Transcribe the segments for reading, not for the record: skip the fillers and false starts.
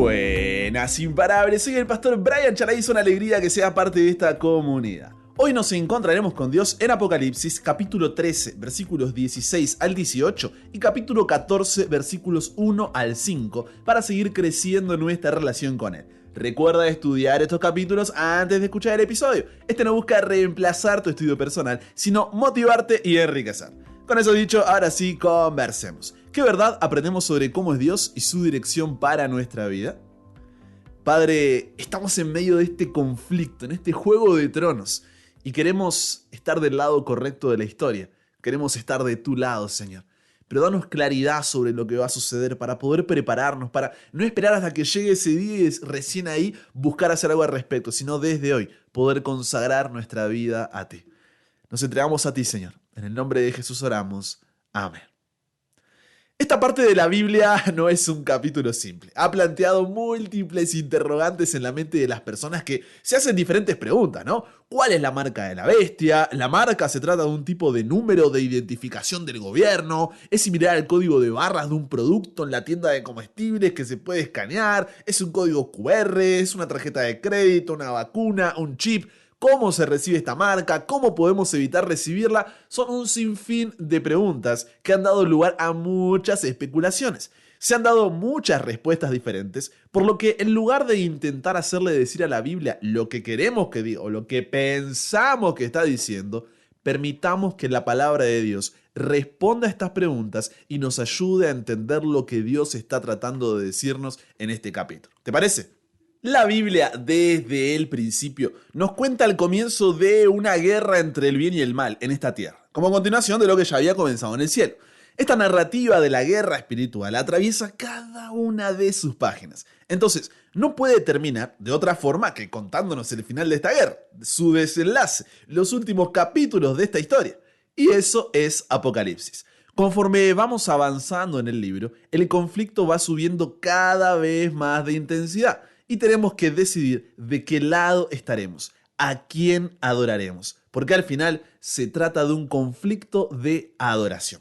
Buenas imparables, soy el pastor Brian Charay, es una alegría que sea parte de esta comunidad. Hoy nos encontraremos con Dios en Apocalipsis capítulo 13 versículos 16 al 18 y capítulo 14 versículos 1 al 5 para seguir creciendo en nuestra relación con Él. Recuerda estudiar estos capítulos antes de escuchar el episodio. Este no busca reemplazar tu estudio personal, sino motivarte y enriquecer. Con eso dicho, ahora sí, conversemos. ¿Qué verdad aprendemos sobre cómo es Dios y su dirección para nuestra vida? Padre, estamos en medio de este conflicto, en este juego de tronos, y queremos estar del lado correcto de la historia. Queremos estar de tu lado, Señor. Pero danos claridad sobre lo que va a suceder para poder prepararnos, para no esperar hasta que llegue ese día y recién ahí buscar hacer algo al respecto, sino desde hoy poder consagrar nuestra vida a ti. Nos entregamos a ti, Señor. En el nombre de Jesús oramos. Amén. Esta parte de la Biblia no es un capítulo simple. Ha planteado múltiples interrogantes en la mente de las personas que se hacen diferentes preguntas, ¿no? ¿Cuál es la marca de la bestia? ¿La marca se trata de un tipo de número de identificación del gobierno? ¿Es similar al código de barras de un producto en la tienda de comestibles que se puede escanear? ¿Es un código QR? ¿Es una tarjeta de crédito? ¿Una vacuna? ¿Un chip? ¿Cómo se recibe esta marca? ¿Cómo podemos evitar recibirla? Son un sinfín de preguntas que han dado lugar a muchas especulaciones. Se han dado muchas respuestas diferentes, por lo que en lugar de intentar hacerle decir a la Biblia lo que queremos que diga o lo que pensamos que está diciendo, permitamos que la palabra de Dios responda a estas preguntas y nos ayude a entender lo que Dios está tratando de decirnos en este capítulo. ¿Te parece? La Biblia, desde el principio, nos cuenta el comienzo de una guerra entre el bien y el mal en esta tierra, como continuación de lo que ya había comenzado en el cielo. Esta narrativa de la guerra espiritual atraviesa cada una de sus páginas. Entonces, no puede terminar de otra forma que contándonos el final de esta guerra, su desenlace, los últimos capítulos de esta historia. Y eso es Apocalipsis. Conforme vamos avanzando en el libro, el conflicto va subiendo cada vez más de intensidad. Y tenemos que decidir de qué lado estaremos, a quién adoraremos, porque al final se trata de un conflicto de adoración.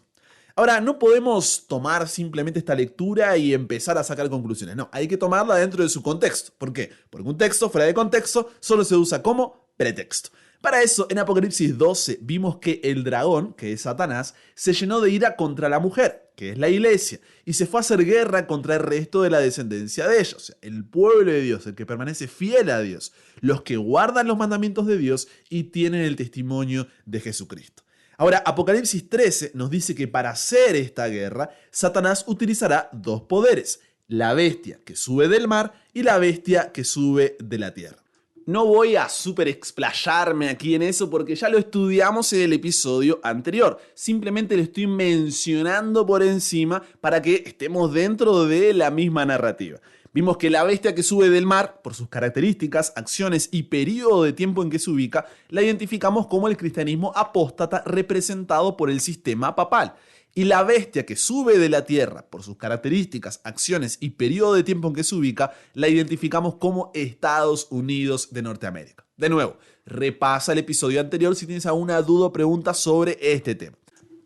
Ahora, no podemos tomar simplemente esta lectura y empezar a sacar conclusiones. No, hay que tomarla dentro de su contexto. ¿Por qué? Porque un texto fuera de contexto solo se usa como pretexto. Para eso, en Apocalipsis 12 vimos que el dragón, que es Satanás, se llenó de ira contra la mujer, que es la iglesia, y se fue a hacer guerra contra el resto de la descendencia de ellos, o sea, el pueblo de Dios, el que permanece fiel a Dios, los que guardan los mandamientos de Dios y tienen el testimonio de Jesucristo. Ahora, Apocalipsis 13 nos dice que para hacer esta guerra, Satanás utilizará dos poderes, la bestia que sube del mar y la bestia que sube de la tierra. No voy a súper explayarme aquí en eso porque ya lo estudiamos en el episodio anterior. Simplemente lo estoy mencionando por encima para que estemos dentro de la misma narrativa. Vimos que la bestia que sube del mar, por sus características, acciones y periodo de tiempo en que se ubica, la identificamos como el cristianismo apóstata representado por el sistema papal. Y la bestia que sube de la tierra, por sus características, acciones y periodo de tiempo en que se ubica, la identificamos como Estados Unidos de Norteamérica. De nuevo, repasa el episodio anterior si tienes alguna duda o pregunta sobre este tema.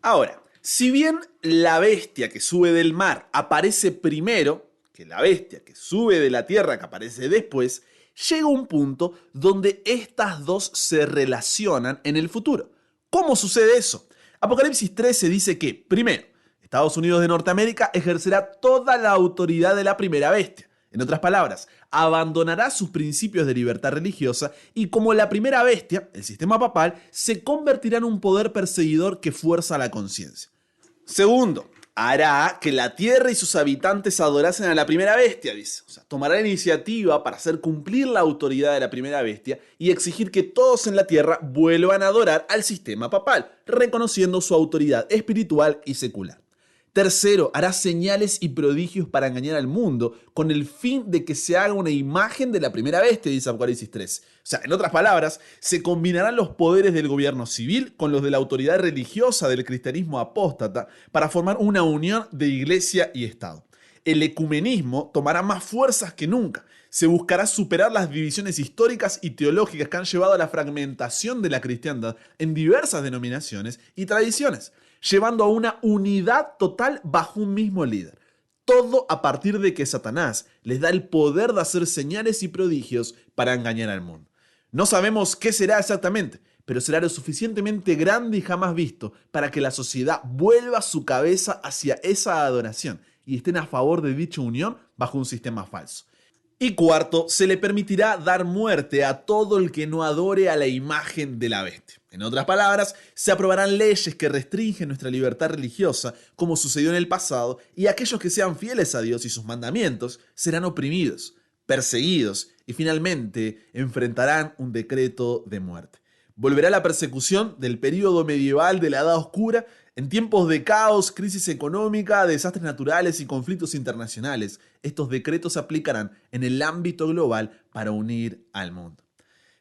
Ahora, si bien la bestia que sube del mar aparece primero que la bestia que sube de la tierra que aparece después, llega un punto donde estas dos se relacionan en el futuro. ¿Cómo sucede eso? Apocalipsis 13 dice que, primero, Estados Unidos de Norteamérica ejercerá toda la autoridad de la primera bestia. En otras palabras, abandonará sus principios de libertad religiosa y como la primera bestia, el sistema papal, se convertirá en un poder perseguidor que fuerza la conciencia. Segundo, hará que la tierra y sus habitantes adorasen a la primera bestia, dice. O sea, tomará la iniciativa para hacer cumplir la autoridad de la primera bestia y exigir que todos en la tierra vuelvan a adorar al sistema papal, reconociendo su autoridad espiritual y secular. Tercero, hará señales y prodigios para engañar al mundo con el fin de que se haga una imagen de la primera bestia, dice Apocalipsis 3. O sea, en otras palabras, se combinarán los poderes del gobierno civil con los de la autoridad religiosa del cristianismo apóstata para formar una unión de iglesia y Estado. El ecumenismo tomará más fuerzas que nunca. Se buscará superar las divisiones históricas y teológicas que han llevado a la fragmentación de la cristiandad en diversas denominaciones y tradiciones, llevando a una unidad total bajo un mismo líder. Todo a partir de que Satanás les da el poder de hacer señales y prodigios para engañar al mundo. No sabemos qué será exactamente, pero será lo suficientemente grande y jamás visto para que la sociedad vuelva su cabeza hacia esa adoración y estén a favor de dicha unión bajo un sistema falso. Y cuarto, se le permitirá dar muerte a todo el que no adore a la imagen de la bestia. En otras palabras, se aprobarán leyes que restringen nuestra libertad religiosa, como sucedió en el pasado, y aquellos que sean fieles a Dios y sus mandamientos serán oprimidos, perseguidos y finalmente enfrentarán un decreto de muerte. Volverá la persecución del período medieval de la Edad Oscura. En tiempos de caos, crisis económica, desastres naturales y conflictos internacionales, estos decretos se aplicarán en el ámbito global para unir al mundo.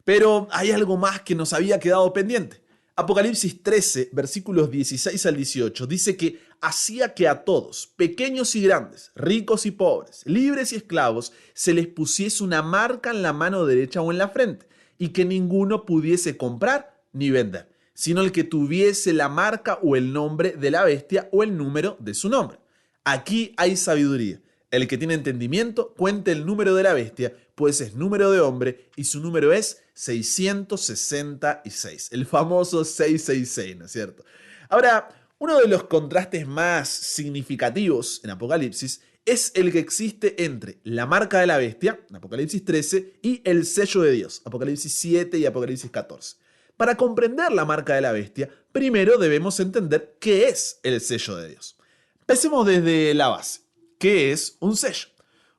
Pero hay algo más que nos había quedado pendiente. Apocalipsis 13, versículos 16 al 18, dice que hacía que a todos, pequeños y grandes, ricos y pobres, libres y esclavos, se les pusiese una marca en la mano derecha o en la frente, y que ninguno pudiese comprar ni vender, sino el que tuviese la marca o el nombre de la bestia o el número de su nombre. Aquí hay sabiduría. El que tiene entendimiento cuente el número de la bestia, pues es número de hombre y su número es 666, el famoso 666, ¿no es cierto? Ahora, uno de los contrastes más significativos en Apocalipsis es el que existe entre la marca de la bestia, en Apocalipsis 13, y el sello de Dios, Apocalipsis 7 y Apocalipsis 14. Para comprender la marca de la bestia, primero debemos entender qué es el sello de Dios. Empecemos desde la base. ¿Qué es un sello?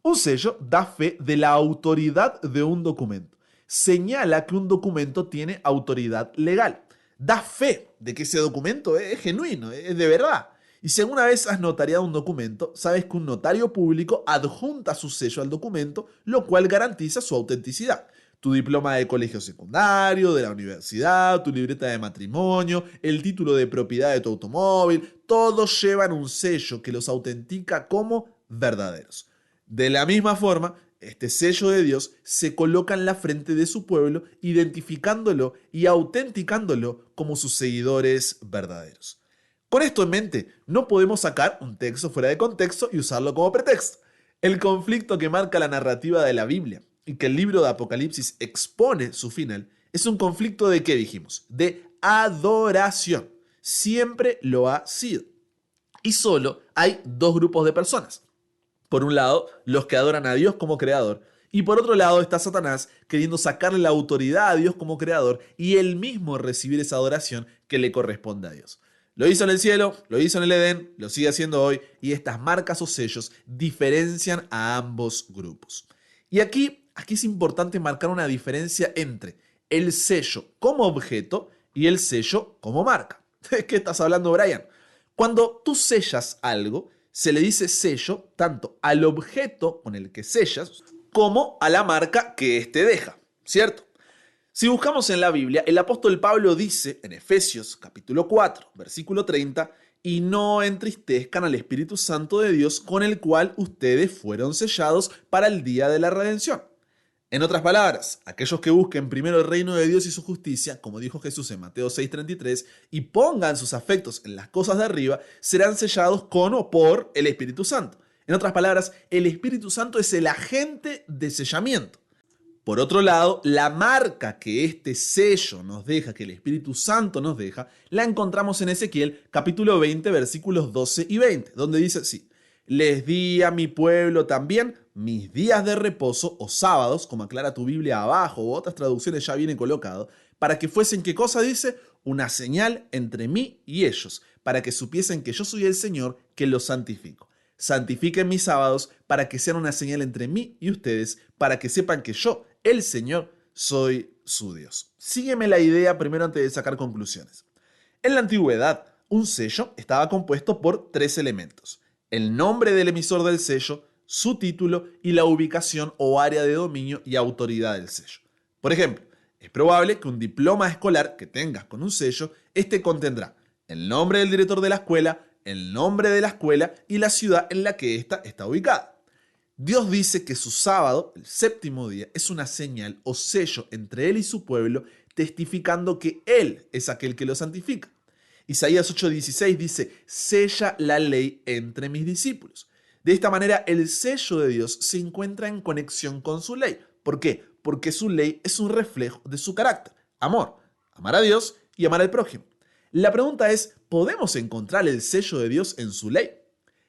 Un sello da fe de la autoridad de un documento. Señala que un documento tiene autoridad legal. Da fe de que ese documento es genuino, es de verdad. Y si alguna vez has notariado un documento, sabes que un notario público adjunta su sello al documento, lo cual garantiza su autenticidad. Tu diploma de colegio secundario, de la universidad, tu libreta de matrimonio, el título de propiedad de tu automóvil, todos llevan un sello que los autentica como verdaderos. De la misma forma, este sello de Dios se coloca en la frente de su pueblo, identificándolo y autenticándolo como sus seguidores verdaderos. Con esto en mente, no podemos sacar un texto fuera de contexto y usarlo como pretexto. El conflicto que marca la narrativa de la Biblia y que el libro de Apocalipsis expone su final es un conflicto de, ¿qué dijimos? De adoración. Siempre lo ha sido. Y solo hay dos grupos de personas. Por un lado, los que adoran a Dios como creador, y por otro lado está Satanás queriendo sacarle la autoridad a Dios como creador y él mismo recibir esa adoración que le corresponde a Dios. Lo hizo en el cielo, lo hizo en el Edén, lo sigue haciendo hoy, y estas marcas o sellos diferencian a ambos grupos. Y aquí es importante marcar una diferencia entre el sello como objeto y el sello como marca. ¿De qué estás hablando, Brian? Cuando tú sellas algo, se le dice sello tanto al objeto con el que sellas como a la marca que éste deja, ¿cierto? Si buscamos en la Biblia, el apóstol Pablo dice en Efesios capítulo 4, versículo 30, y no entristezcan al Espíritu Santo de Dios con el cual ustedes fueron sellados para el día de la redención. En otras palabras, aquellos que busquen primero el reino de Dios y su justicia, como dijo Jesús en Mateo 6:33, y pongan sus afectos en las cosas de arriba, serán sellados con o por el Espíritu Santo. En otras palabras, el Espíritu Santo es el agente de sellamiento. Por otro lado, la marca que este sello nos deja, que el Espíritu Santo nos deja, la encontramos en Ezequiel capítulo 20, versículos 12 y 20, donde dice así: les di a mi pueblo también mis días de reposo o sábados, como aclara tu Biblia abajo, o otras traducciones ya vienen colocado, para que fuesen, ¿qué cosa dice? Una señal entre mí y ellos, para que supiesen que yo soy el Señor que los santifico. Santifiquen mis sábados para que sean una señal entre mí y ustedes, para que sepan que yo, el Señor, soy su Dios. Sígueme la idea primero antes de sacar conclusiones. En la antigüedad, un sello estaba compuesto por tres elementos: el nombre del emisor del sello, su título y la ubicación o área de dominio y autoridad del sello. Por ejemplo, es probable que un diploma escolar que tengas con un sello, este contendrá el nombre del director de la escuela, el nombre de la escuela y la ciudad en la que ésta está ubicada. Dios dice que su sábado, el séptimo día, es una señal o sello entre él y su pueblo, testificando que él es aquel que lo santifica. Isaías 8:16 dice: sella la ley entre mis discípulos. De esta manera, el sello de Dios se encuentra en conexión con su ley. ¿Por qué? Porque su ley es un reflejo de su carácter. Amor, amar a Dios y amar al prójimo. La pregunta es, ¿podemos encontrar el sello de Dios en su ley?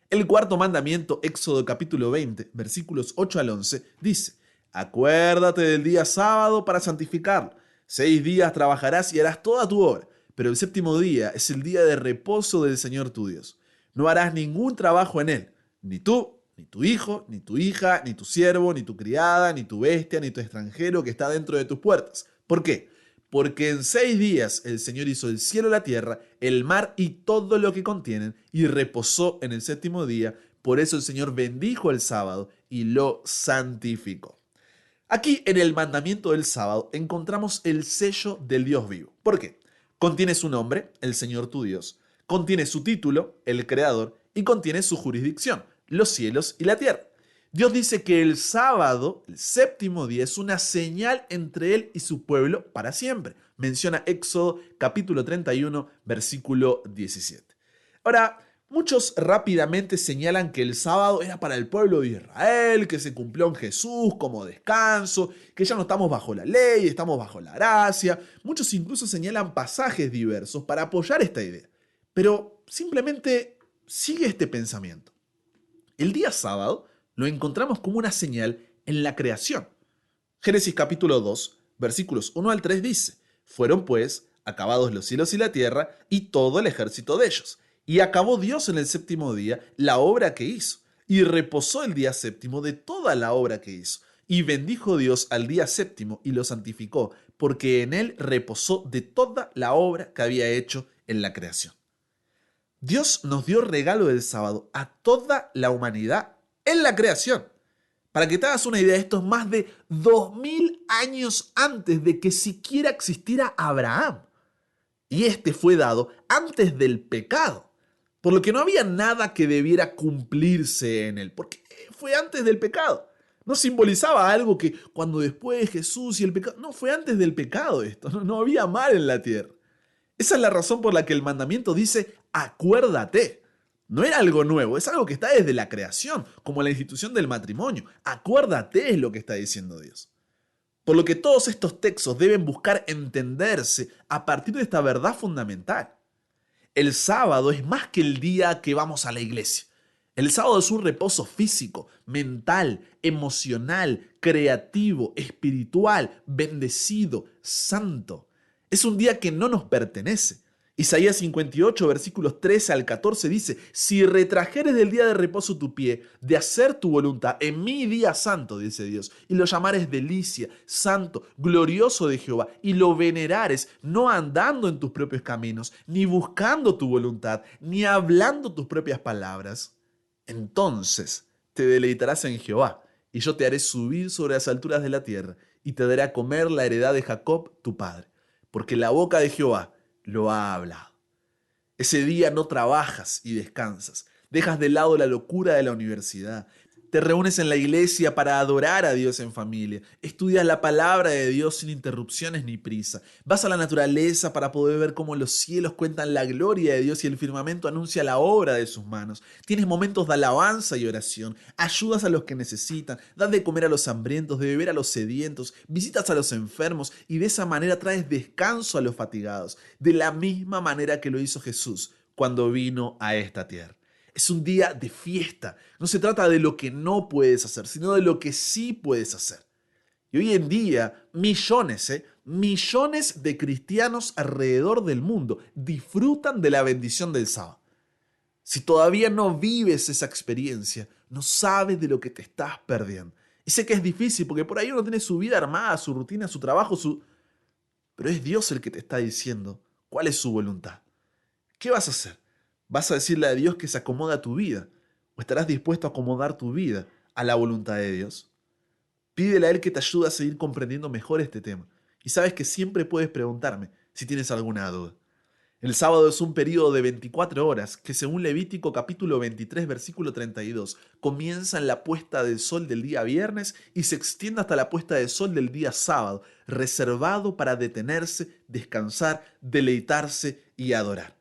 El cuarto mandamiento, Éxodo capítulo 20, versículos 8 al 11, dice: acuérdate del día sábado para santificarlo. 6 días trabajarás y harás toda tu obra, pero el séptimo día es el día de reposo del Señor tu Dios. No harás ningún trabajo en él, ni tú, ni tu hijo, ni tu hija, ni tu siervo, ni tu criada, ni tu bestia, ni tu extranjero que está dentro de tus puertas. ¿Por qué? Porque en 6 días el Señor hizo el cielo, la tierra, el mar y todo lo que contienen, y reposó en el séptimo día. Por eso el Señor bendijo el sábado y lo santificó. Aquí en el mandamiento del sábado encontramos el sello del Dios vivo. ¿Por qué? Contiene su nombre, el Señor tu Dios, contiene su título, el Creador, y contiene su jurisdicción, los cielos y la tierra. Dios dice que el sábado, el séptimo día, es una señal entre Él y su pueblo para siempre. Menciona Éxodo capítulo 31, versículo 17. Ahora, muchos rápidamente señalan que el sábado era para el pueblo de Israel, que se cumplió en Jesús como descanso, que ya no estamos bajo la ley, estamos bajo la gracia. Muchos incluso señalan pasajes diversos para apoyar esta idea. Pero simplemente sigue este pensamiento. El día sábado lo encontramos como una señal en la creación. Génesis capítulo 2, versículos 1 al 3 dice: fueron pues acabados los cielos y la tierra y todo el ejército de ellos. Y acabó Dios en el séptimo día la obra que hizo, y reposó el día séptimo de toda la obra que hizo. Y bendijo Dios al día séptimo y lo santificó, porque en él reposó de toda la obra que había hecho en la creación. Dios nos dio regalo del sábado a toda la humanidad en la creación. Para que te hagas una idea, esto es más de 2000 años antes de que siquiera existiera Abraham. Y este fue dado antes del pecado, por lo que no había nada que debiera cumplirse en él, porque fue antes del pecado. No simbolizaba algo que cuando después Jesús y el pecado... No, fue antes del pecado esto, no había mal en la tierra. Esa es la razón por la que el mandamiento dice: acuérdate. No era algo nuevo, es algo que está desde la creación, como la institución del matrimonio. Acuérdate es lo que está diciendo Dios. Por lo que todos estos textos deben buscar entenderse a partir de esta verdad fundamental. El sábado es más que el día que vamos a la iglesia. El sábado es un reposo físico, mental, emocional, creativo, espiritual, bendecido, santo. Es un día que no nos pertenece. Isaías 58, versículos 13 al 14 dice: si retrajeres del día de reposo tu pie, de hacer tu voluntad en mi día santo, dice Dios, y lo llamares delicia, santo, glorioso de Jehová, y lo venerares, no andando en tus propios caminos, ni buscando tu voluntad, ni hablando tus propias palabras, entonces te deleitarás en Jehová, y yo te haré subir sobre las alturas de la tierra, y te daré a comer la heredad de Jacob, tu padre, porque la boca de Jehová lo ha hablado. Ese día no trabajas y descansas. Dejas de lado la locura de la universidad. Te reúnes en la iglesia para adorar a Dios en familia. Estudias la palabra de Dios sin interrupciones ni prisa. Vas a la naturaleza para poder ver cómo los cielos cuentan la gloria de Dios y el firmamento anuncia la obra de sus manos. Tienes momentos de alabanza y oración. Ayudas a los que necesitan. Das de comer a los hambrientos, de beber a los sedientos. Visitas a los enfermos y de esa manera traes descanso a los fatigados. De la misma manera que lo hizo Jesús cuando vino a esta tierra. Es un día de fiesta. No se trata de lo que no puedes hacer, sino de lo que sí puedes hacer. Y hoy en día, millones de cristianos alrededor del mundo disfrutan de la bendición del sábado. Si todavía no vives esa experiencia, no sabes de lo que te estás perdiendo. Y sé que es difícil porque por ahí uno tiene su vida armada, su rutina, su trabajo, pero es Dios el que te está diciendo cuál es su voluntad. ¿Qué vas a hacer? ¿Vas a decirle a Dios que se acomoda a tu vida? ¿O estarás dispuesto a acomodar tu vida a la voluntad de Dios? Pídele a Él que te ayude a seguir comprendiendo mejor este tema. Y sabes que siempre puedes preguntarme si tienes alguna duda. El sábado es un periodo de 24 horas que, según Levítico capítulo 23, versículo 32, comienza en la puesta del sol del día viernes y se extiende hasta la puesta del sol del día sábado, reservado para detenerse, descansar, deleitarse y adorar.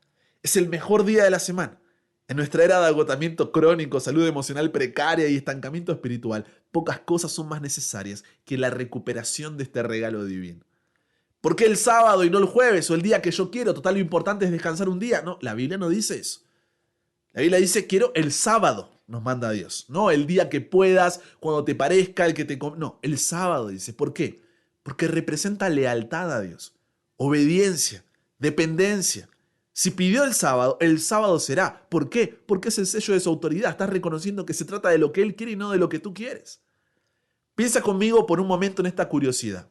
Es el mejor día de la semana. En nuestra era de agotamiento crónico, salud emocional precaria y estancamiento espiritual, pocas cosas son más necesarias que la recuperación de este regalo divino. ¿Por qué el sábado y no el jueves o el día que yo quiero? Total, lo importante es descansar un día. No, la Biblia no dice eso. La Biblia dice quiero el sábado, nos manda Dios. No el día que puedas, cuando te parezca, el que te... No, el sábado dice. ¿Por qué? Porque representa lealtad a Dios, obediencia, dependencia. Si pidió el sábado será. ¿Por qué? Porque es el sello de su autoridad. Estás reconociendo que se trata de lo que Él quiere y no de lo que tú quieres. Piensa conmigo por un momento en esta curiosidad.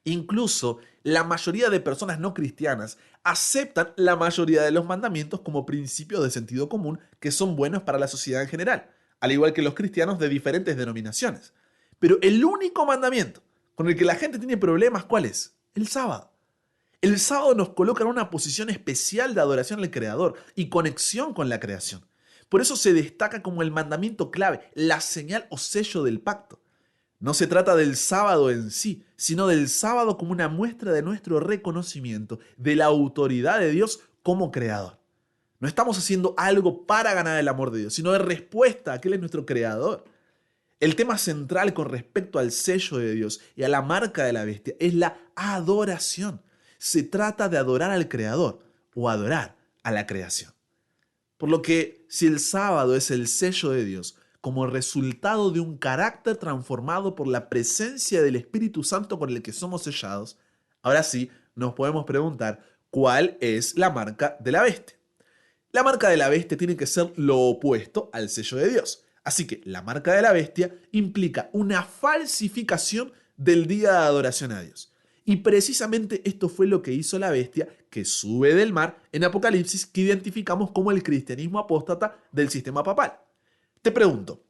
Incluso la mayoría de personas no cristianas aceptan la mayoría de los mandamientos como principios de sentido común que son buenos para la sociedad en general, al igual que los cristianos de diferentes denominaciones. Pero el único mandamiento con el que la gente tiene problemas, ¿cuál es? El sábado. El sábado nos coloca en una posición especial de adoración al Creador y conexión con la creación. Por eso se destaca como el mandamiento clave, la señal o sello del pacto. No se trata del sábado en sí, sino del sábado como una muestra de nuestro reconocimiento de la autoridad de Dios como creador. No estamos haciendo algo para ganar el amor de Dios, sino de respuesta a que Él es nuestro creador. El tema central con respecto al sello de Dios y a la marca de la bestia es la adoración. Se trata de adorar al creador o adorar a la creación. Por lo que si el sábado es el sello de Dios, como resultado de un carácter transformado por la presencia del Espíritu Santo con el que somos sellados, ahora sí nos podemos preguntar cuál es la marca de la bestia. La marca de la bestia tiene que ser lo opuesto al sello de Dios. Así que la marca de la bestia implica una falsificación del día de adoración a Dios. Y precisamente esto fue lo que hizo la bestia que sube del mar en Apocalipsis, que identificamos como el cristianismo apóstata del sistema papal. Te pregunto,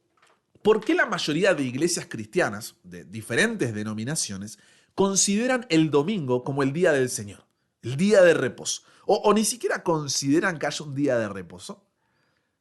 ¿por qué la mayoría de iglesias cristianas de diferentes denominaciones consideran el domingo como el día del Señor, el día de reposo? O ni siquiera consideran que haya un día de reposo.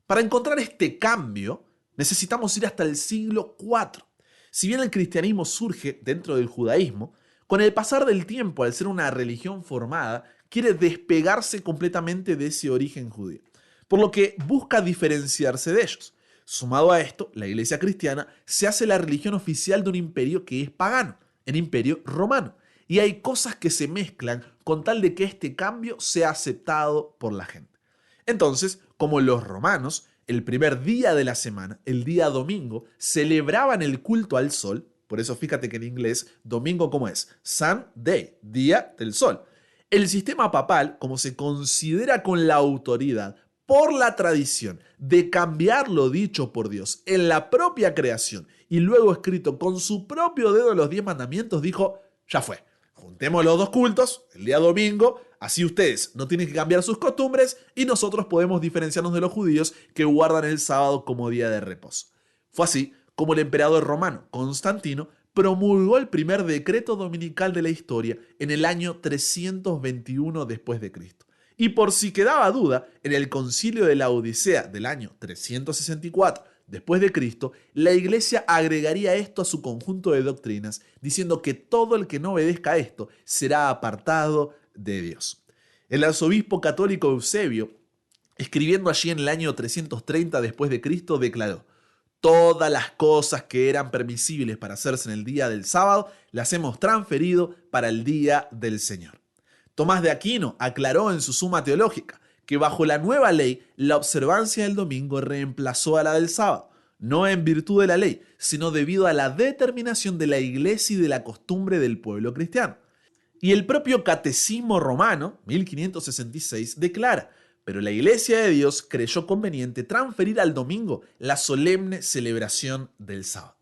Para encontrar este cambio, necesitamos ir hasta el siglo IV. Si bien el cristianismo surge dentro del judaísmo, con el pasar del tiempo, al ser una religión formada, quiere despegarse completamente de ese origen judío, por lo que busca diferenciarse de ellos. Sumado a esto, la iglesia cristiana se hace la religión oficial de un imperio que es pagano, el imperio romano. Y hay cosas que se mezclan con tal de que este cambio sea aceptado por la gente. Entonces, como los romanos, el primer día de la semana, el día domingo, celebraban el culto al sol. Por eso fíjate que en inglés, domingo ¿cómo es? Sunday, día del sol. El sistema papal, como se considera con la autoridad por la tradición de cambiar lo dicho por Dios en la propia creación y luego escrito con su propio dedo los 10 mandamientos, dijo, ya fue, juntemos los dos cultos el día domingo, así ustedes no tienen que cambiar sus costumbres y nosotros podemos diferenciarnos de los judíos que guardan el sábado como día de reposo. Fue así como el emperador romano Constantino promulgó el primer decreto dominical de la historia en el año 321 después de Cristo. Y por si quedaba duda, en el concilio de la Odisea del año 364 después de Cristo, la iglesia agregaría esto a su conjunto de doctrinas, diciendo que todo el que no obedezca a esto será apartado de Dios. El arzobispo católico Eusebio, escribiendo allí en el año 330 después de Cristo, declaró: todas las cosas que eran permisibles para hacerse en el día del sábado, las hemos transferido para el día del Señor. Tomás de Aquino aclaró en su Suma Teológica que bajo la nueva ley, la observancia del domingo reemplazó a la del sábado, no en virtud de la ley, sino debido a la determinación de la iglesia y de la costumbre del pueblo cristiano. Y el propio Catecismo Romano, 1566, declara: pero la Iglesia de Dios creyó conveniente transferir al domingo la solemne celebración del sábado.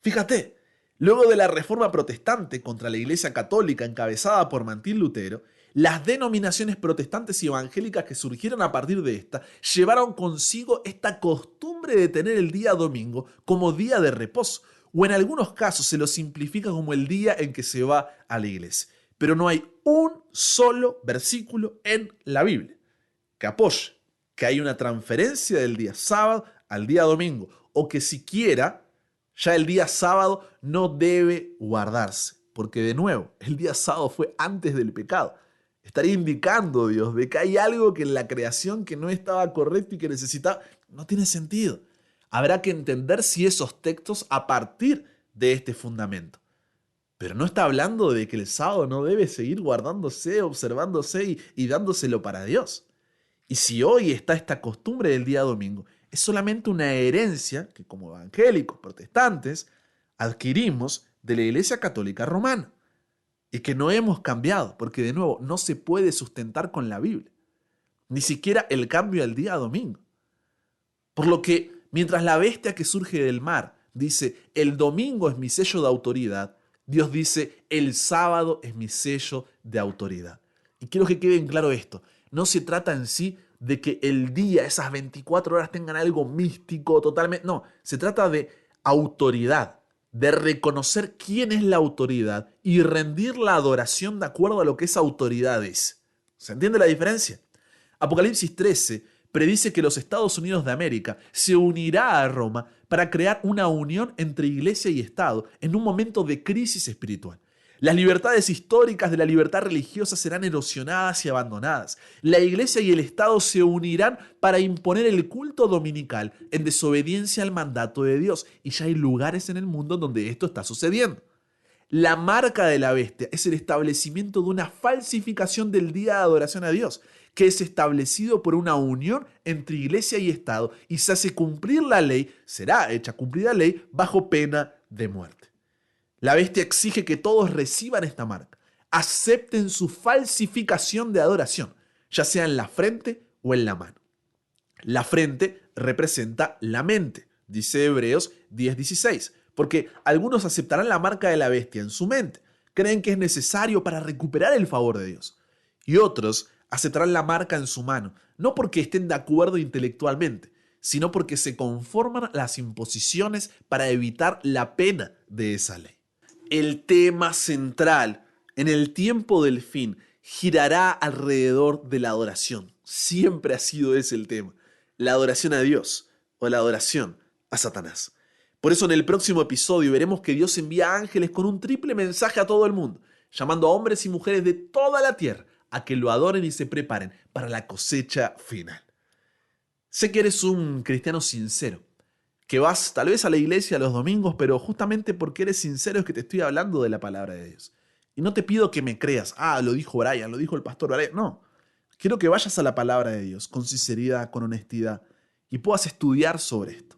Fíjate, luego de la Reforma Protestante contra la Iglesia Católica encabezada por Martín Lutero, las denominaciones protestantes y evangélicas que surgieron a partir de esta llevaron consigo esta costumbre de tener el día domingo como día de reposo, o en algunos casos se lo simplifica como el día en que se va a la iglesia. Pero no hay un solo versículo en la Biblia que apoye que hay una transferencia del día sábado al día domingo, o que siquiera ya el día sábado no debe guardarse, porque de nuevo, el día sábado fue antes del pecado. estaría indicando Dios de que hay algo que en la creación que no estaba correcto y que necesitaba. No tiene sentido. Habrá que entender si esos textos a partir de este fundamento. Pero no está hablando de que el sábado no debe seguir guardándose, observándose y dándoselo para Dios. Y si hoy está esta costumbre del día domingo, es solamente una herencia que como evangélicos protestantes adquirimos de la Iglesia Católica Romana y que no hemos cambiado, porque de nuevo no se puede sustentar con la Biblia, ni siquiera el cambio al día domingo. Por lo que mientras la bestia que surge del mar dice, el domingo es mi sello de autoridad, Dios dice, el sábado es mi sello de autoridad. Y quiero que quede en claro esto. No se trata en sí de que el día, esas 24 horas tengan algo místico totalmente. No, se trata de autoridad, de reconocer quién es la autoridad y rendir la adoración de acuerdo a lo que esa autoridad es. ¿Se entiende la diferencia? Apocalipsis 13 predice que los Estados Unidos de América se unirá a Roma para crear una unión entre iglesia y Estado en un momento de crisis espiritual. Las libertades históricas de la libertad religiosa serán erosionadas y abandonadas. La iglesia y el Estado se unirán para imponer el culto dominical en desobediencia al mandato de Dios. Y ya hay lugares en el mundo donde esto está sucediendo. La marca de la bestia es el establecimiento de una falsificación del día de adoración a Dios, que es establecido por una unión entre iglesia y Estado y se hace cumplir la ley, será hecha cumplir la ley bajo pena de muerte. La bestia exige que todos reciban esta marca, acepten su falsificación de adoración, ya sea en la frente o en la mano. La frente representa la mente, dice Hebreos 10:16, porque algunos aceptarán la marca de la bestia en su mente, creen que es necesario para recuperar el favor de Dios, y otros aceptarán la marca en su mano, no porque estén de acuerdo intelectualmente, sino porque se conforman a las imposiciones para evitar la pena de esa ley. El tema central en el tiempo del fin girará alrededor de la adoración. Siempre ha sido ese el tema. La adoración a Dios o la adoración a Satanás. Por eso en el próximo episodio veremos que Dios envía ángeles con un triple mensaje a todo el mundo, llamando a hombres y mujeres de toda la tierra a que lo adoren y se preparen para la cosecha final. Sé que eres un cristiano sincero, que vas tal vez a la iglesia los domingos, pero justamente porque eres sincero es que te estoy hablando de la palabra de Dios. Y no te pido que me creas, lo dijo Brian, lo dijo el pastor Brian. No, quiero que vayas a la palabra de Dios con sinceridad, con honestidad, y puedas estudiar sobre esto.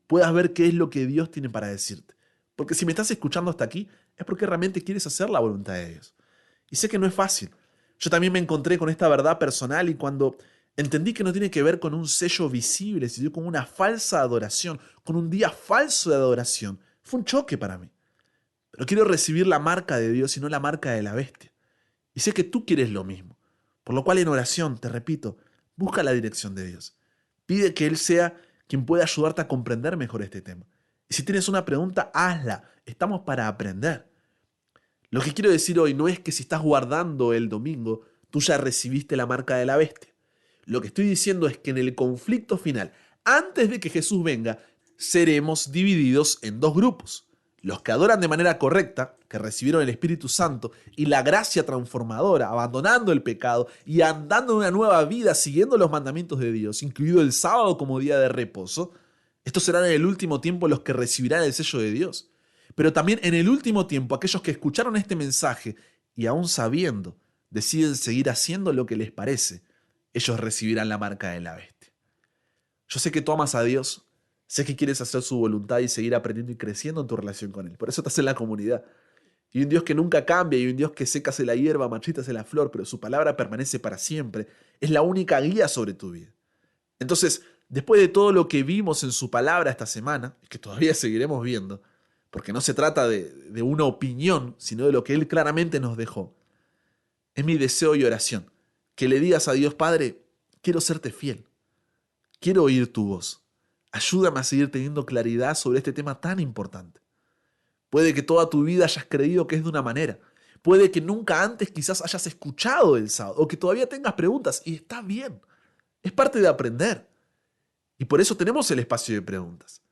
Puedas ver qué es lo que Dios tiene para decirte. Porque si me estás escuchando hasta aquí, es porque realmente quieres hacer la voluntad de Dios. Y sé que no es fácil. Yo también me encontré con esta verdad personal y cuando entendí que no tiene que ver con un sello visible, sino con una falsa adoración, con un día falso de adoración, fue un choque para mí. Pero quiero recibir la marca de Dios y no la marca de la bestia. Y sé que tú quieres lo mismo. Por lo cual en oración, te repito, busca la dirección de Dios. Pide que Él sea quien pueda ayudarte a comprender mejor este tema. Y si tienes una pregunta, hazla. Estamos para aprender. Lo que quiero decir hoy no es que si estás guardando el domingo, tú ya recibiste la marca de la bestia. Lo que estoy diciendo es que en el conflicto final, antes de que Jesús venga, seremos divididos en dos grupos. Los que adoran de manera correcta, que recibieron el Espíritu Santo y la gracia transformadora, abandonando el pecado y andando en una nueva vida siguiendo los mandamientos de Dios, incluido el sábado como día de reposo. Estos serán en el último tiempo los que recibirán el sello de Dios. Pero también en el último tiempo aquellos que escucharon este mensaje y aún sabiendo, deciden seguir haciendo lo que les parece, ellos recibirán la marca de la bestia. Yo sé que tú amas a Dios, sé que quieres hacer su voluntad y seguir aprendiendo y creciendo en tu relación con Él. Por eso estás en la comunidad. Y un Dios que nunca cambia, y un Dios que secase la hierba, marchítase la flor, pero su palabra permanece para siempre. Es la única guía sobre tu vida. Entonces, después de todo lo que vimos en su palabra esta semana, y que todavía seguiremos viendo, porque no se trata de una opinión, sino de lo que Él claramente nos dejó, es mi deseo y oración que le digas a Dios: Padre, quiero serte fiel, quiero oír tu voz. Ayúdame a seguir teniendo claridad sobre este tema tan importante. Puede que toda tu vida hayas creído que es de una manera. Puede que nunca antes quizás hayas escuchado el sábado o que todavía tengas preguntas y está bien. Es parte de aprender. Y por eso tenemos el espacio de preguntas.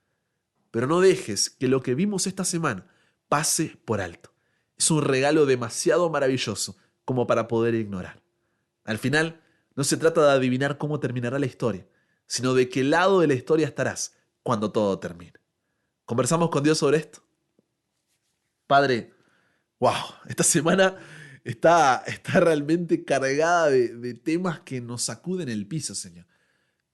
Pero no dejes que lo que vimos esta semana pase por alto. Es un regalo demasiado maravilloso como para poder ignorar. Al final, no se trata de adivinar cómo terminará la historia, sino de qué lado de la historia estarás cuando todo termine. ¿Conversamos con Dios sobre esto? Padre, wow, esta semana está realmente cargada de temas que nos sacuden el piso, Señor.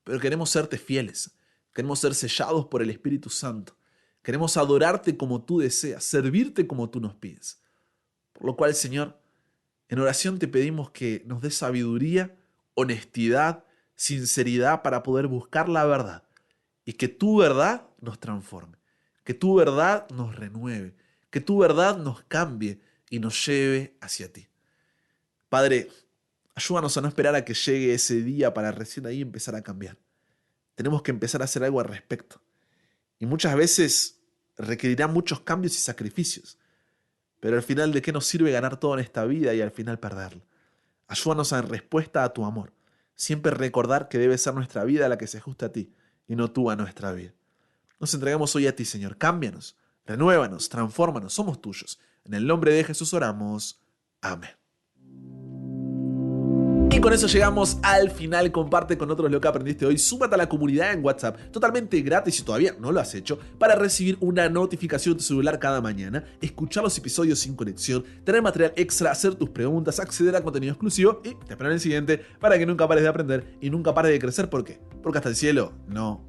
Pero queremos serte fieles, queremos ser sellados por el Espíritu Santo, queremos adorarte como tú deseas, servirte como tú nos pides. Por lo cual, Señor, en oración te pedimos que nos des sabiduría, honestidad, sinceridad para poder buscar la verdad y que tu verdad nos transforme, que tu verdad nos renueve, que tu verdad nos cambie y nos lleve hacia ti. Padre, ayúdanos a no esperar a que llegue ese día para recién ahí empezar a cambiar. Tenemos que empezar a hacer algo al respecto. Y muchas veces requerirá muchos cambios y sacrificios. Pero al final, ¿de qué nos sirve ganar todo en esta vida y al final perderlo? Ayúdanos en respuesta a tu amor. Siempre recordar que debe ser nuestra vida la que se ajuste a ti y no tú a nuestra vida. Nos entregamos hoy a ti, Señor. Cámbianos, renuévanos, transfórmanos. Somos tuyos. En el nombre de Jesús oramos. Amén. Y con eso llegamos al final. Comparte con otros lo que aprendiste hoy. Súmate a la comunidad en WhatsApp, totalmente gratis si todavía no lo has hecho, para recibir una notificación de tu celular cada mañana, escuchar los episodios sin conexión, tener material extra, hacer tus preguntas, acceder a contenido exclusivo y te espero en el siguiente para que nunca pares de aprender y nunca pares de crecer. ¿Por qué? Porque hasta el cielo no